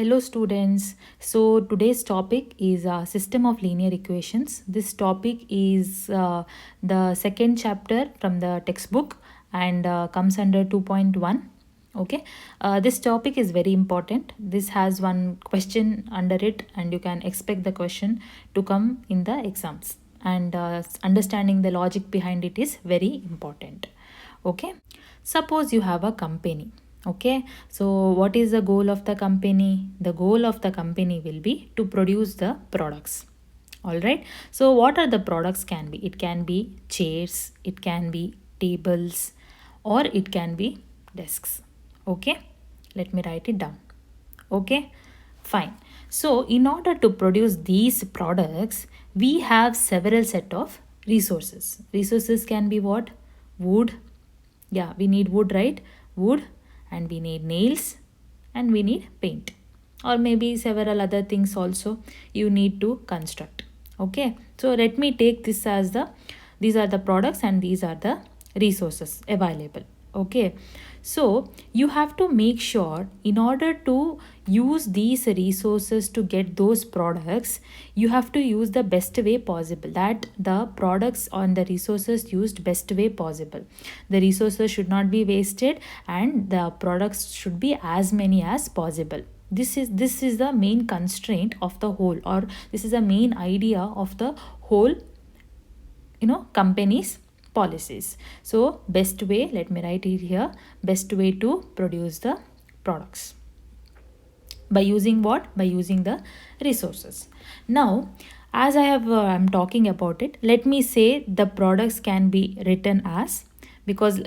Hello students. So today's topic is system of linear equations. This topic is the second chapter from the textbook and comes under 2.1. Okay. This topic is very important. This has one question under it and you can expect the question to come in the exams. And understanding the logic behind it is very important. Okay. Suppose you have a company. Okay, so what is the goal of the company? The goal of the company will be to produce the products. All right, so what are the products? Can be, it can be chairs, it can be tables, or it can be desks. Okay, let me write it down. Okay, fine. So in order to produce these products, we have several set of resources can be what? Wood. Yeah, we need wood, right? Wood, and we need nails, and we need paint, or maybe several other things also you need to construct. Okay, so let me take this as these are the products and these are the resources available. Okay, so you have to make sure in order to use these resources to get those products, you have to use the best way possible, that the products on the resources used best way possible. The resources should not be wasted and the products should be as many as possible. This is the main constraint of the whole, or this is the main idea of the whole company's policies. So best way, let me write it here, best way to produce the products by using what? By using the resources. Now as I'm talking about it, let me say the products can be written as, because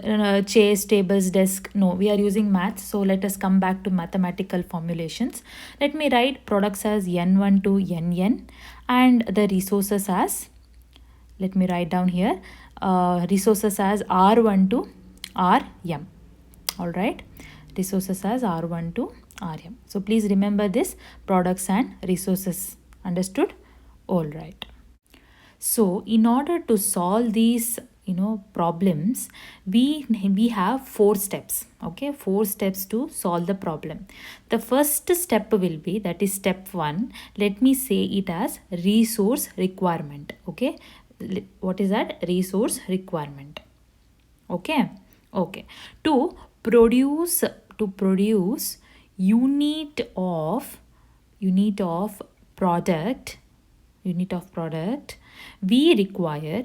chairs, tables, desk, no, we are using maths, so let us come back to mathematical formulations. Let me write products as n1 to nn and the resources as, let me write down here, resources as r1 to rm. All right, resources as r1 to rm. So please remember this, products and resources. Understood? All right. So in order to solve these problems, we have 4 steps. Okay, 4 steps to solve the problem. The first step will be, that is step 1. Let me say it as resource requirement. Okay, what is that? Resource requirement. Okay, to produce unit of product, we require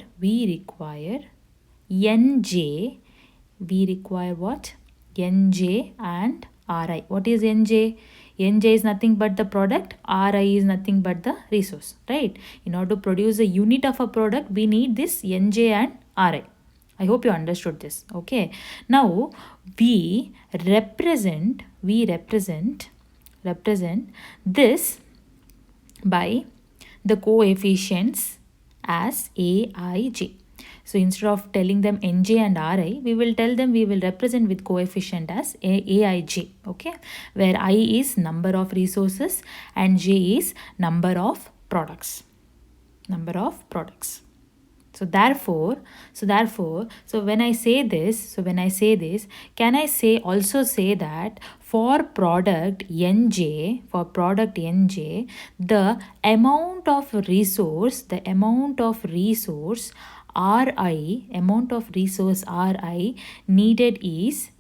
nj. We require what? Nj and ri. What is nj? Nj is nothing but the product, ri is nothing but the resource, right? In order to produce a unit of a product, we need this nj and ri. I hope you understood this. Okay, now we represent this by the coefficients as aij. So instead of telling them nj and ri, we will represent with coefficient as aij. Okay, where I is number of resources and j is number of products. So when I say this, can I also say that for product nj, the amount of resource ri needed is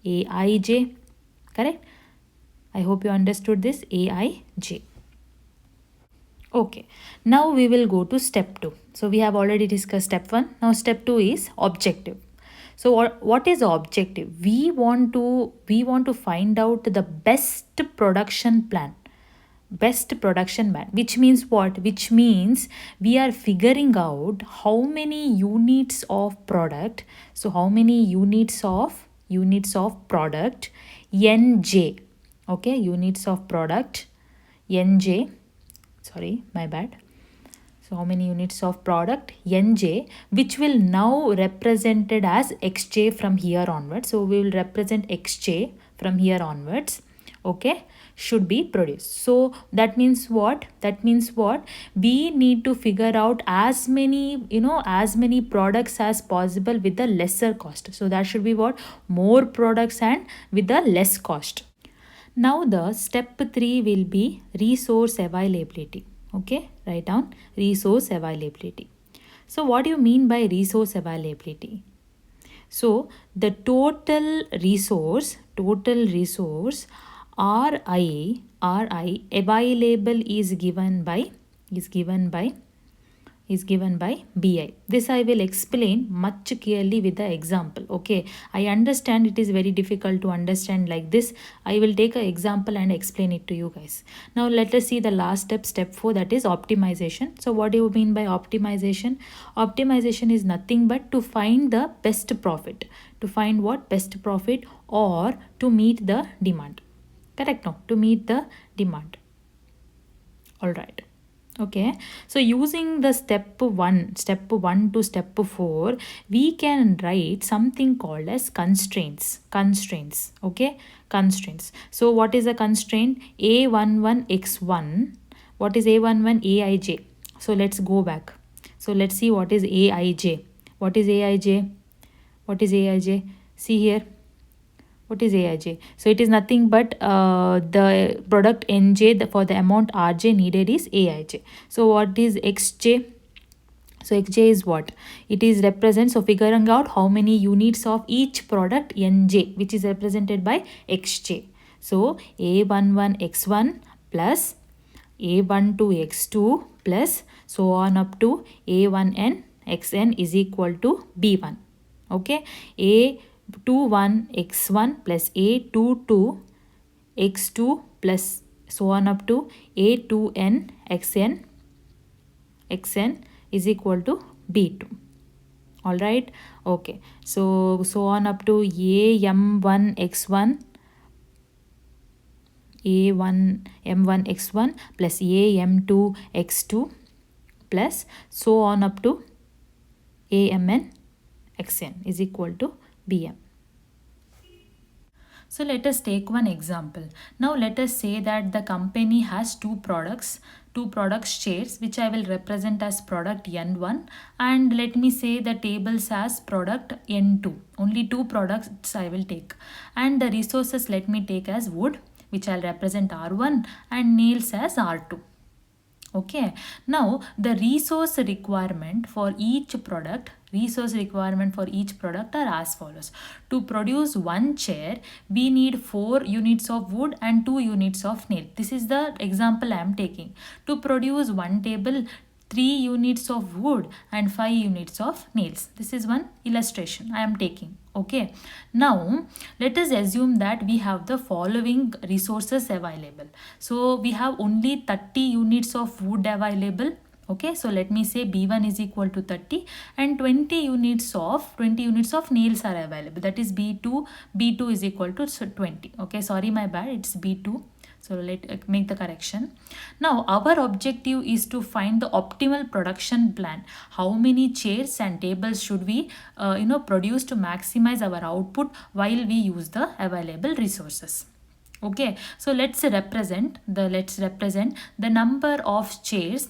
aij. Correct? I hope you understood this, aij. Okay, now we will go to step 2. So we have already discussed step 1. Now step 2 is objective. So what is objective? We want to find out the best production plan, which means what? Which means we are figuring out how many units of product. So how many units of product nj. Okay, units of product nj. Sorry, my bad. So how many units of product nj, which will now represented as xj from here onwards. So we will represent xj from here onwards. Okay, should be produced. So that means what? We need to figure out as many products as possible with the lesser cost. So that should be what? More products and with the less cost. Now the step 3 will be resource availability. Okay, write down resource availability. So what do you mean by resource availability? So the total resource Ri available is given by bi. This I will explain much clearly with the example. Okay, I understand it is very difficult to understand like this. I will take an example and explain it to you guys. Now let us see the last step 4, that is optimization. So what do you mean by optimization? Optimization is nothing but to find the best profit. To find what? Best profit, or to meet the demand. Correct? No, to meet the demand. All right. Okay, so using the step 1 to step 4, we can write something called as constraints. Okay, constraints. So what is a constraint? A11x1. What is A11? Aij. So let's go back. So let's see what is Aij. What is Aij? What is Aij? See here. What is Aij? So it is nothing but the product Nj for the amount Rj needed is Aij. So what is Xj? So Xj is what? It is represent, so figuring out how many units of each product Nj, which is represented by Xj. So A11x1 plus A12x2 plus so on up to A1n xn is equal to B1. Okay, A21x1 plus A22 x2 plus so on up to A2n xn is equal to B2. All right. Okay, so on up to am1x1 m1x1 plus am2x2 plus so on up to amn xn is equal to bm. So let us take one example. Now let us say that the company has two products shares, which I will represent as product N1, and let me say the tables as product N2. Only two products I will take, and the resources let me take as wood, which I'll represent R1, and nails as R2. Okay, now the resource requirement for each product are as follows. To produce one chair, we need 4 units of wood and 2 units of nail. This is the example I am taking. To produce one table, 3 units of wood and 5 units of nails. This is one illustration I am taking. Okay, now let us assume that we have the following resources available. So we have only 30 units of wood available. Okay, so let me say B1 is equal to 30 and 20 units of nails are available. That is B2 is equal to 20. Okay, sorry, my bad, it's B2. So let make the correction. Now our objective is to find the optimal production plan. How many chairs and tables should we produce to maximize our output while we use the available resources. Okay, so let's represent the number of chairs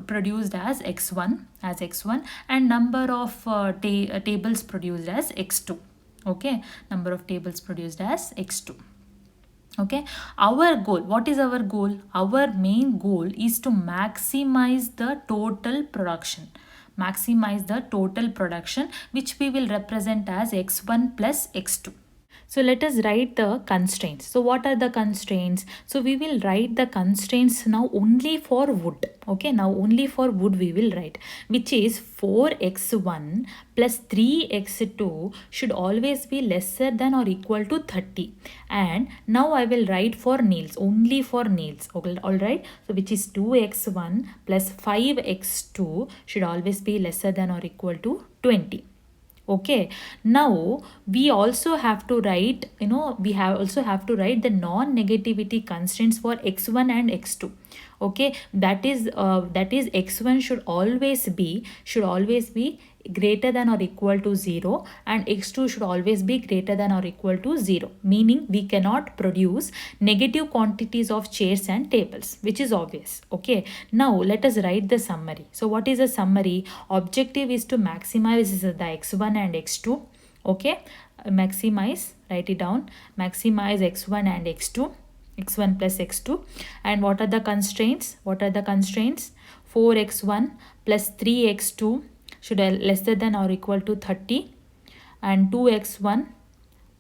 produced as x1 and number of tables produced as x2. Okay, number of tables produced as x2. Okay, our goal, what is our goal? Our main goal is to maximize the total production, which we will represent as x1 plus x2. So let us write the constraints. So what are the constraints? So we will write the constraints now only for wood. Okay, now only for wood we will write, which is 4x1 plus 3x2 should always be lesser than or equal to 30. And now I will write for nails, only for nails. Okay, all right. So which is 2x1 plus 5x2 should always be lesser than or equal to 20. Okay, now we also have to write, the non-negativity constraints for x1 and x2. Okay, that is x1 should always be greater than or equal to 0 and x2 should always be greater than or equal to 0, meaning we cannot produce negative quantities of chairs and tables, which is obvious. Okay, now let us write the summary. So what is the summary? Objective is to maximize the x1 and x2. Okay, maximize, write it down, maximize x1 and x2, x1 plus x2. And what are the constraints? 4x1 plus 3x2 should be less than or equal to 30, and 2x1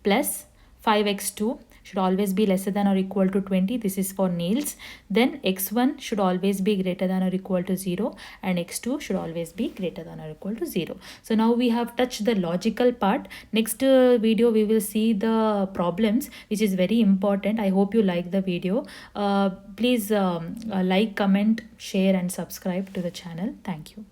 plus 5x2 should always be lesser than or equal to 20. This is for nails. Then x1 should always be greater than or equal to 0, and x2 should always be greater than or equal to 0. So now we have touched the logical part. Next video we will see the problems, which is very important. I hope you like the video. Please like, comment, share and subscribe to the channel. Thank you.